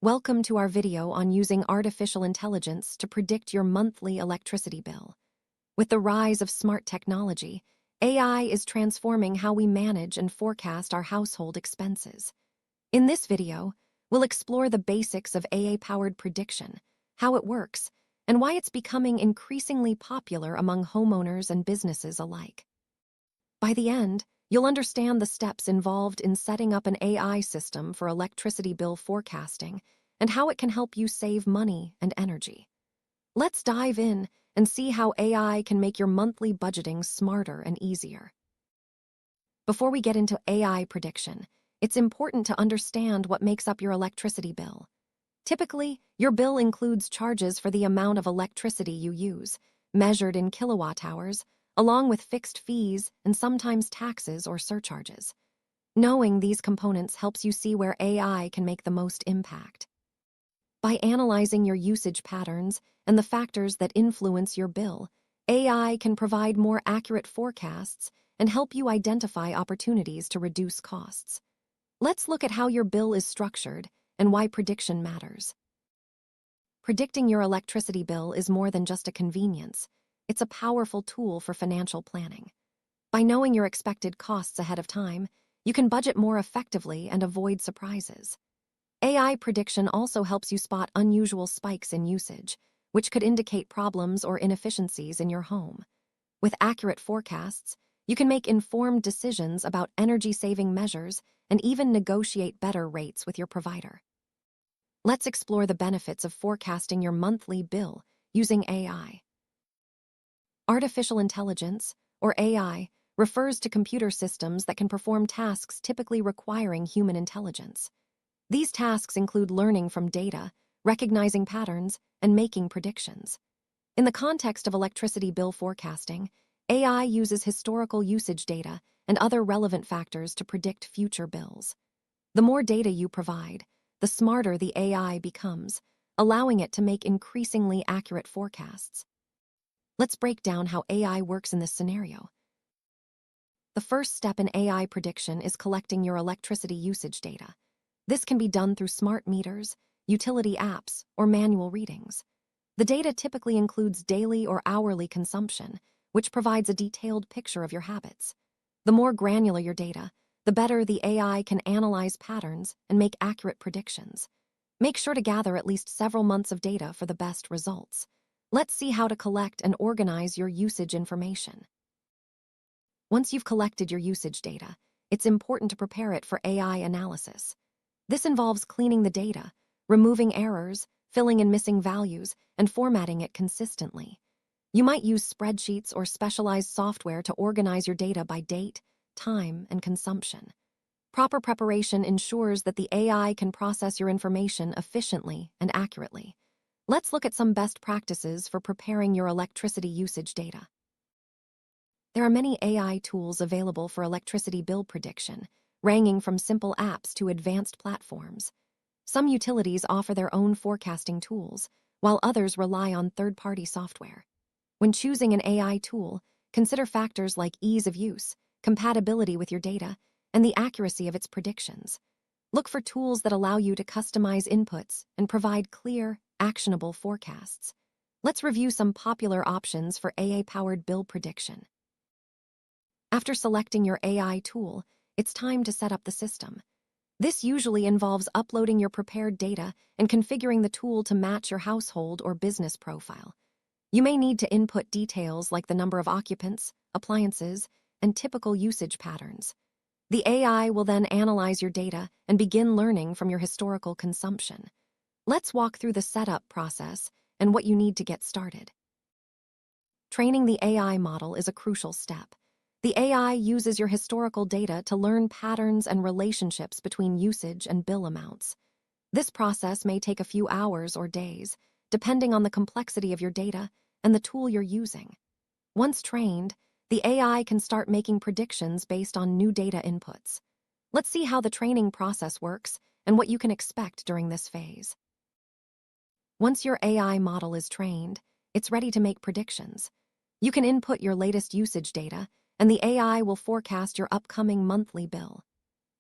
Welcome to our video on using artificial intelligence to predict your monthly electricity bill. With the rise of smart technology, AI is transforming how we manage and forecast our household expenses. In this video, we'll explore the basics of AI-powered prediction, how it works, and why it's becoming increasingly popular among homeowners and businesses alike. By the end, you'll understand the steps involved in setting up an AI system for electricity bill forecasting and how it can help you save money and energy. Let's dive in and see how AI can make your monthly budgeting smarter and easier. Before we get into AI prediction, it's important to understand what makes up your electricity bill. Typically, your bill includes charges for the amount of electricity you use, measured in kilowatt hours, along with fixed fees and sometimes taxes or surcharges. Knowing these components helps you see where AI can make the most impact. By analyzing your usage patterns and the factors that influence your bill, AI can provide more accurate forecasts and help you identify opportunities to reduce costs. Let's look at how your bill is structured and why prediction matters. Predicting your electricity bill is more than just a convenience. It's a powerful tool for financial planning. By knowing your expected costs ahead of time, you can budget more effectively and avoid surprises. AI prediction also helps you spot unusual spikes in usage, which could indicate problems or inefficiencies in your home. With accurate forecasts, you can make informed decisions about energy-saving measures and even negotiate better rates with your provider. Let's explore the benefits of forecasting your monthly bill using AI. Artificial intelligence, or AI, refers to computer systems that can perform tasks typically requiring human intelligence. These tasks include learning from data, recognizing patterns, and making predictions. In the context of electricity bill forecasting, AI uses historical usage data and other relevant factors to predict future bills. The more data you provide, the smarter the AI becomes, allowing it to make increasingly accurate forecasts. Let's break down how AI works in this scenario. The first step in AI prediction is collecting your electricity usage data. This can be done through smart meters, utility apps, or manual readings. The data typically includes daily or hourly consumption, which provides a detailed picture of your habits. The more granular your data, the better the AI can analyze patterns and make accurate predictions. Make sure to gather at least several months of data for the best results. Let's see how to collect and organize your usage information. Once you've collected your usage data, it's important to prepare it for AI analysis. This involves cleaning the data, removing errors, filling in missing values, and formatting it consistently. You might use spreadsheets or specialized software to organize your data by date, time, and consumption. Proper preparation ensures that the AI can process your information efficiently and accurately. Let's look at some best practices for preparing your electricity usage data. There are many AI tools available for electricity bill prediction, ranging from simple apps to advanced platforms. Some utilities offer their own forecasting tools, while others rely on third-party software. When choosing an AI tool, consider factors like ease of use, compatibility with your data, and the accuracy of its predictions. Look for tools that allow you to customize inputs and provide clear, actionable forecasts. Let's review some popular options for AI-powered bill prediction. After selecting your AI tool, it's time to set up the system. This usually involves uploading your prepared data and configuring the tool to match your household or business profile. You may need to input details like the number of occupants, appliances, and typical usage patterns. The AI will then analyze your data and begin learning from your historical consumption. Let's walk through the setup process and what you need to get started. Training the AI model is a crucial step. The AI uses your historical data to learn patterns and relationships between usage and bill amounts. This process may take a few hours or days, depending on the complexity of your data and the tool you're using. Once trained, the AI can start making predictions based on new data inputs. Let's see how the training process works and what you can expect during this phase. Once your AI model is trained, it's ready to make predictions. You can input your latest usage data, and the AI will forecast your upcoming monthly bill.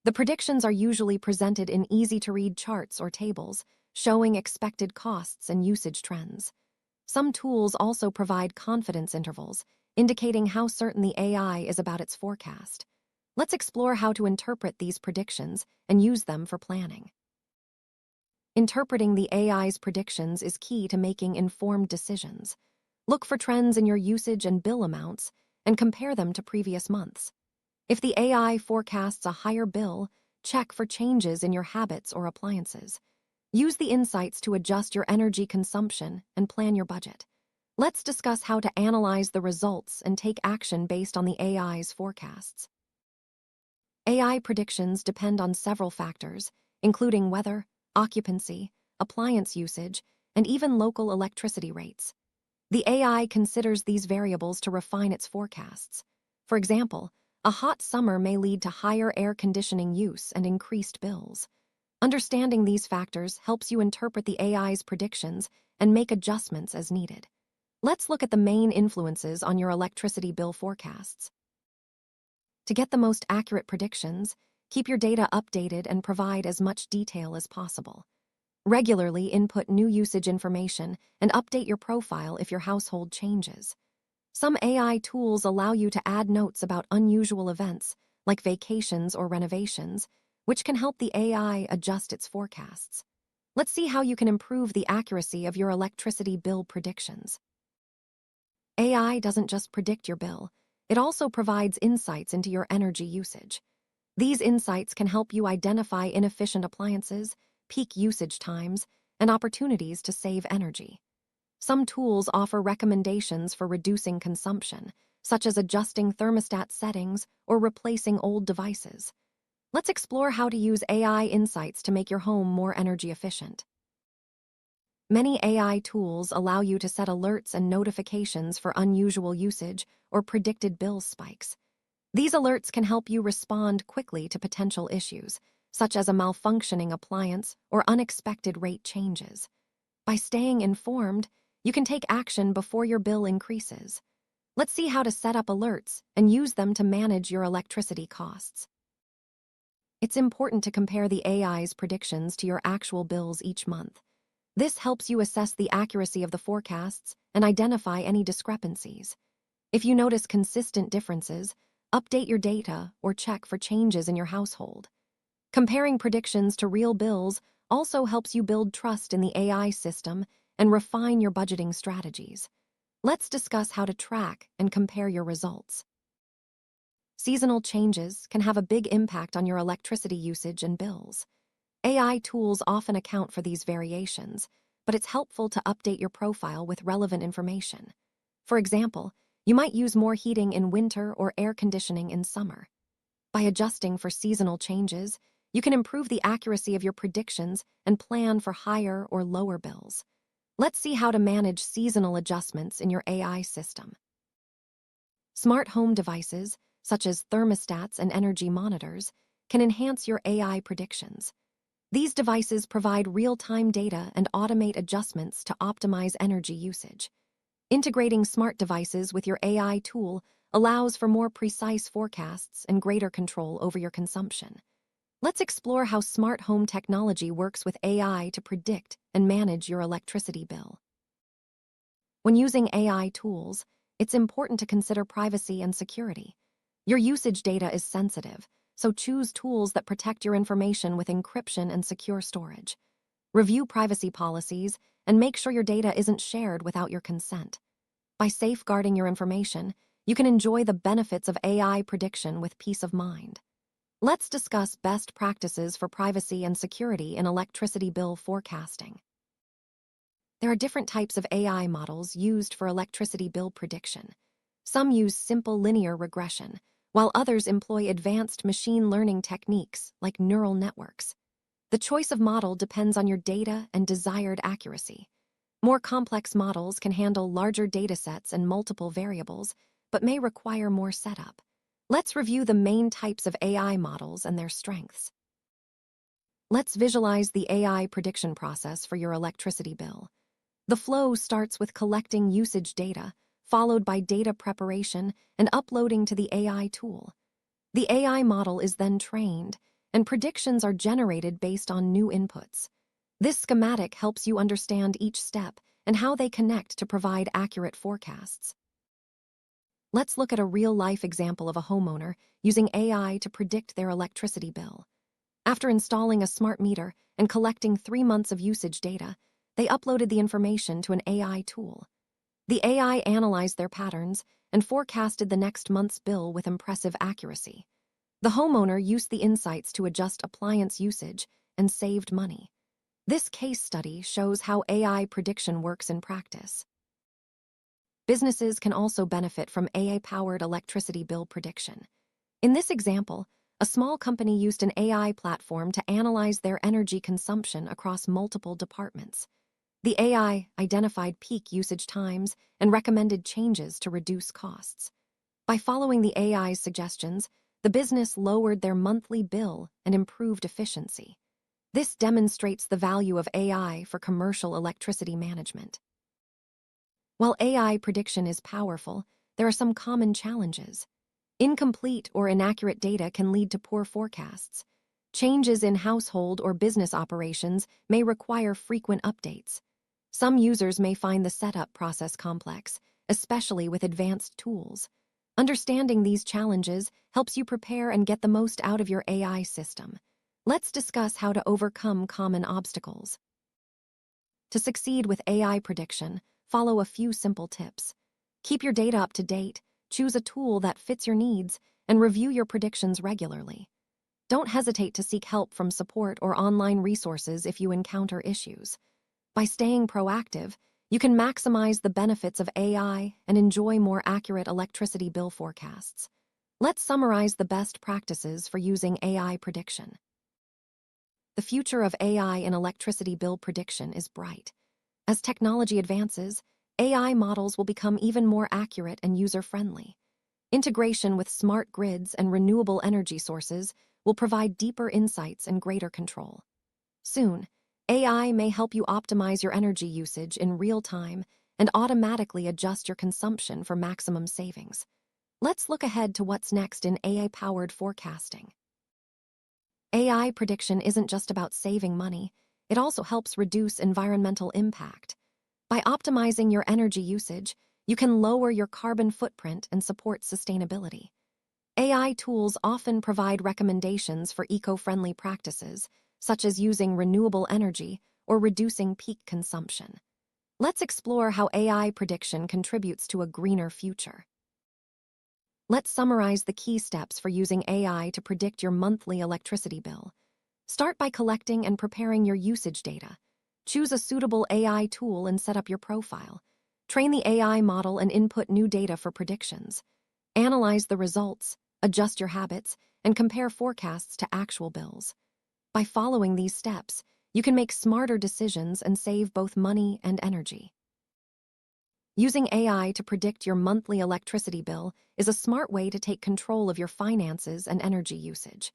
The predictions are usually presented in easy-to-read charts or tables, showing expected costs and usage trends. Some tools also provide confidence intervals, indicating how certain the AI is about its forecast. Let's explore how to interpret these predictions and use them for planning. Interpreting the AI's predictions is key to making informed decisions. Look for trends in your usage and bill amounts and compare them to previous months. If the AI forecasts a higher bill, check for changes in your habits or appliances. Use the insights to adjust your energy consumption and plan your budget. Let's discuss how to analyze the results and take action based on the AI's forecasts. AI predictions depend on several factors, including weather, occupancy, appliance usage, and even local electricity rates. The AI considers these variables to refine its forecasts. For example, a hot summer may lead to higher air conditioning use and increased bills. Understanding these factors helps you interpret the AI's predictions and make adjustments as needed. Let's look at the main influences on your electricity bill forecasts. To get the most accurate predictions, keep your data updated and provide as much detail as possible. Regularly input new usage information and update your profile if your household changes. Some AI tools allow you to add notes about unusual events, like vacations or renovations, which can help the AI adjust its forecasts. Let's see how you can improve the accuracy of your electricity bill predictions. AI doesn't just predict your bill, it also provides insights into your energy usage. These insights can help you identify inefficient appliances, peak usage times, and opportunities to save energy. Some tools offer recommendations for reducing consumption, such as adjusting thermostat settings or replacing old devices. Let's explore how to use AI insights to make your home more energy efficient. Many AI tools allow you to set alerts and notifications for unusual usage or predicted bill spikes. These alerts can help you respond quickly to potential issues, such as a malfunctioning appliance or unexpected rate changes. By staying informed, you can take action before your bill increases. Let's see how to set up alerts and use them to manage your electricity costs. It's important to compare the AI's predictions to your actual bills each month. This helps you assess the accuracy of the forecasts and identify any discrepancies. If you notice consistent differences, update your data or check for changes in your household. Comparing predictions to real bills also helps you build trust in the AI system and refine your budgeting strategies. Let's discuss how to track and compare your results. Seasonal changes can have a big impact on your electricity usage and bills. AI tools often account for these variations, but it's helpful to update your profile with relevant information. For example, you might use more heating in winter or air conditioning in summer. By adjusting for seasonal changes, you can improve the accuracy of your predictions and plan for higher or lower bills. Let's see how to manage seasonal adjustments in your AI system. Smart home devices, such as thermostats and energy monitors, can enhance your AI predictions. These devices provide real-time data and automate adjustments to optimize energy usage. Integrating smart devices with your AI tool allows for more precise forecasts and greater control over your consumption. Let's explore how smart home technology works with AI to predict and manage your electricity bill. When using AI tools, it's important to consider privacy and security. Your usage data is sensitive, so choose tools that protect your information with encryption and secure storage. Review privacy policies and make sure your data isn't shared without your consent. By safeguarding your information, you can enjoy the benefits of AI prediction with peace of mind. Let's discuss best practices for privacy and security in electricity bill forecasting. There are different types of AI models used for electricity bill prediction. Some use simple linear regression, while others employ advanced machine learning techniques like neural networks. The choice of model depends on your data and desired accuracy. More complex models can handle larger datasets and multiple variables, but may require more setup. Let's review the main types of AI models and their strengths. Let's visualize the AI prediction process for your electricity bill. The flow starts with collecting usage data, followed by data preparation and uploading to the AI tool. The AI model is then trained, and predictions are generated based on new inputs. This schematic helps you understand each step and how they connect to provide accurate forecasts. Let's look at a real-life example of a homeowner using AI to predict their electricity bill. After installing a smart meter and collecting 3 months of usage data, they uploaded the information to an AI tool. The AI analyzed their patterns and forecasted the next month's bill with impressive accuracy. The homeowner used the insights to adjust appliance usage and saved money. This case study shows how AI prediction works in practice. Businesses can also benefit from AI-powered electricity bill prediction. In this example, a small company used an AI platform to analyze their energy consumption across multiple departments. The AI identified peak usage times and recommended changes to reduce costs. By following the AI's suggestions, the business lowered their monthly bill and improved efficiency. This demonstrates the value of AI for commercial electricity management. While AI prediction is powerful, there are some common challenges. Incomplete or inaccurate data can lead to poor forecasts. Changes in household or business operations may require frequent updates. Some users may find the setup process complex, especially with advanced tools. Understanding these challenges helps you prepare and get the most out of your AI system. Let's discuss how to overcome common obstacles. To succeed with AI prediction, follow a few simple tips. Keep your data up to date, choose a tool that fits your needs, and review your predictions regularly. Don't hesitate to seek help from support or online resources if you encounter issues. By staying proactive, you can maximize the benefits of AI and enjoy more accurate electricity bill forecasts. Let's summarize the best practices for using AI prediction. The future of AI in electricity bill prediction is bright. As technology advances, AI models will become even more accurate and user-friendly. Integration with smart grids and renewable energy sources will provide deeper insights and greater control. Soon, AI may help you optimize your energy usage in real time and automatically adjust your consumption for maximum savings. Let's look ahead to what's next in AI-powered forecasting. AI prediction isn't just about saving money, it also helps reduce environmental impact. By optimizing your energy usage, you can lower your carbon footprint and support sustainability. AI tools often provide recommendations for eco-friendly practices, such as using renewable energy or reducing peak consumption. Let's explore how AI prediction contributes to a greener future. Let's summarize the key steps for using AI to predict your monthly electricity bill. Start by collecting and preparing your usage data. Choose a suitable AI tool and set up your profile. Train the AI model and input new data for predictions. Analyze the results, adjust your habits, and compare forecasts to actual bills. By following these steps, you can make smarter decisions and save both money and energy. Using AI to predict your monthly electricity bill is a smart way to take control of your finances and energy usage.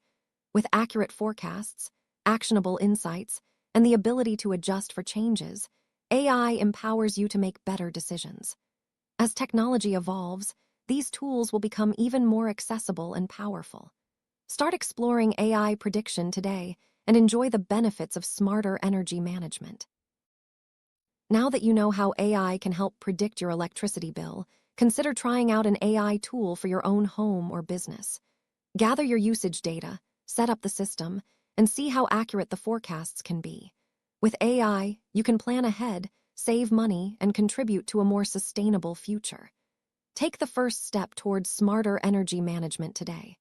With accurate forecasts, actionable insights, and the ability to adjust for changes, AI empowers you to make better decisions. As technology evolves, these tools will become even more accessible and powerful. Start exploring AI prediction today and enjoy the benefits of smarter energy management. Now that you know how AI can help predict your electricity bill, consider trying out an AI tool for your own home or business. Gather your usage data, set up the system, and see how accurate the forecasts can be. With AI, you can plan ahead, save money, and contribute to a more sustainable future. Take the first step towards smarter energy management today.